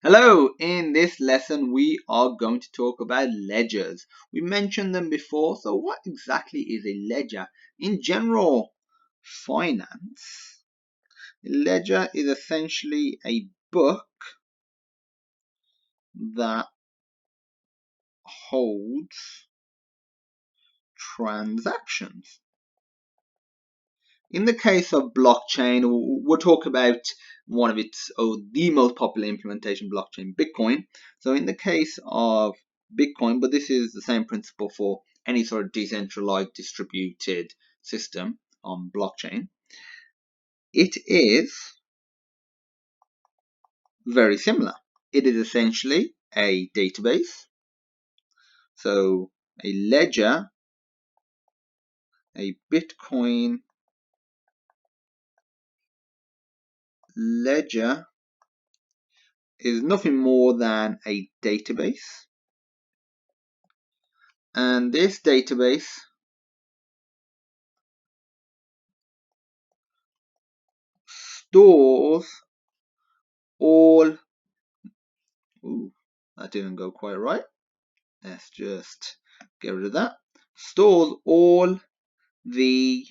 Hello, in this lesson we are going to talk about ledgers. We mentioned them before, so what exactly is a ledger? In general finance, a ledger is essentially a book that holds transactions. In the case of blockchain, we'll talk about one of its, the most popular implementation, blockchain, Bitcoin. So in the case of Bitcoin, but this is the same principle for any sort of decentralized distributed system on blockchain, it is very similar. It is essentially a database. So a ledger, a Bitcoin ledger is nothing more than a database. And this database stores all, that didn't go quite right. Let's just get rid of that. Stores all the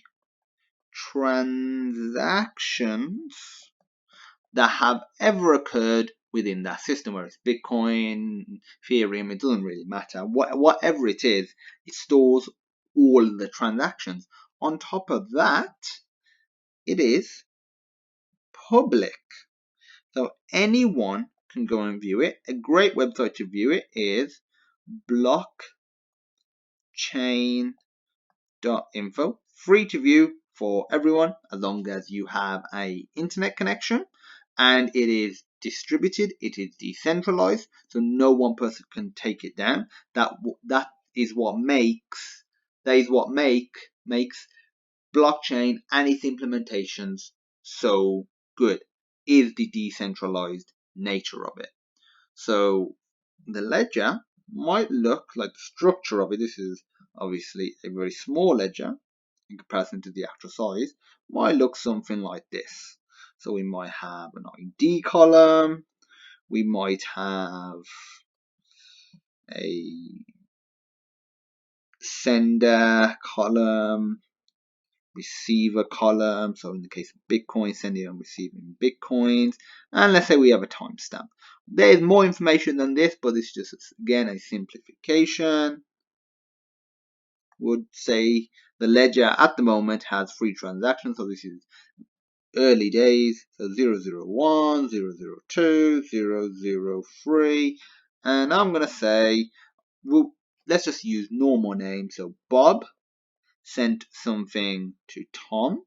transactions that have ever occurred within that system, whether it's Bitcoin, Ethereum, it doesn't really matter. Whatever it is, it stores all the transactions. On top of that, it is public. So anyone can go and view it. A great website to view it is blockchain.info. Free to view for everyone as long as you have an internet connection, and it is distributed, it is decentralized, so no one person can take it down. That is what makes blockchain and its implementations so good, is the decentralized nature of it. So the ledger might look like the structure of it. This is obviously a very small ledger in comparison to the actual size. Might look something like this. So we might have an ID column. We might have a sender column, receiver column. So in the case of Bitcoin, sending and receiving Bitcoins. And let's say we have a timestamp. There's more information than this, but it's just, again, a simplification. Would say the ledger at the moment has 3 transactions. So this is early days. So 001, 002, 003. And I'm going to say, well, let's just use normal names. So Bob sent something to Tom,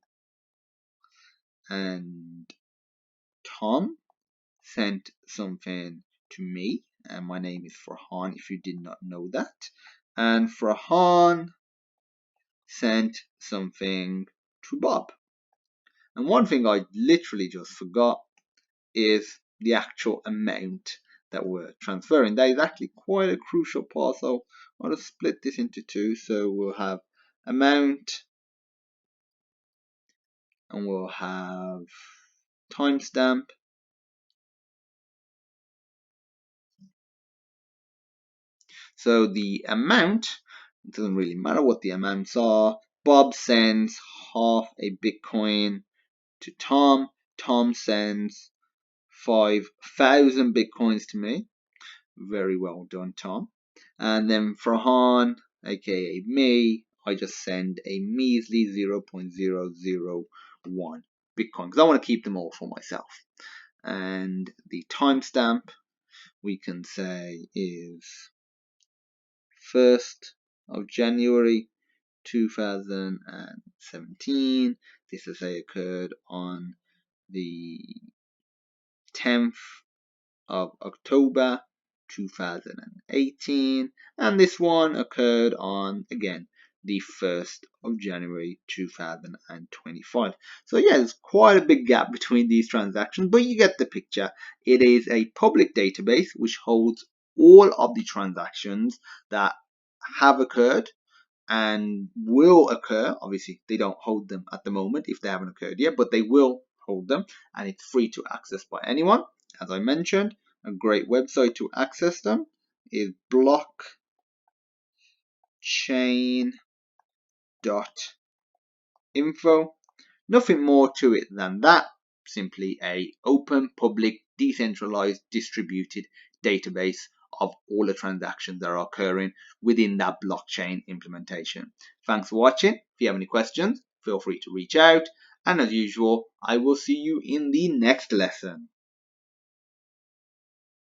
and Tom sent something to me, and my name is Farhan if you did not know that. And Farhan sent something to Bob. And one thing I literally just forgot is the actual amount that we're transferring. That is actually quite a crucial part, so I'll just split this into two. So we'll have amount and we'll have timestamp. So the amount, it doesn't really matter what the amounts are. Bob sends half a Bitcoin to Tom. Tom sends 5,000 Bitcoins to me. Very well done, Tom. And then Farhan, aka me, I just send a measly 0.001 Bitcoin because I want to keep them all for myself. And the timestamp we can say is 1st of January 2017. This has occurred on the 10th of October 2018, and this one occurred on, again, the 1st of January 2025. So yeah, there's quite a big gap between these transactions, but you get the picture. It is a public database which holds all of the transactions that have occurred and will occur. Obviously, they don't hold them at the moment if they haven't occurred yet, but they will hold them, and it's free to access by anyone, as I mentioned. A great website to access them is blockchain.info. Nothing more to it than that. Simply a open, public, decentralized, distributed database of all the transactions that are occurring within that blockchain implementation. Thanks for watching. If you have any questions, feel free to reach out. And as usual, I will see you in the next lesson.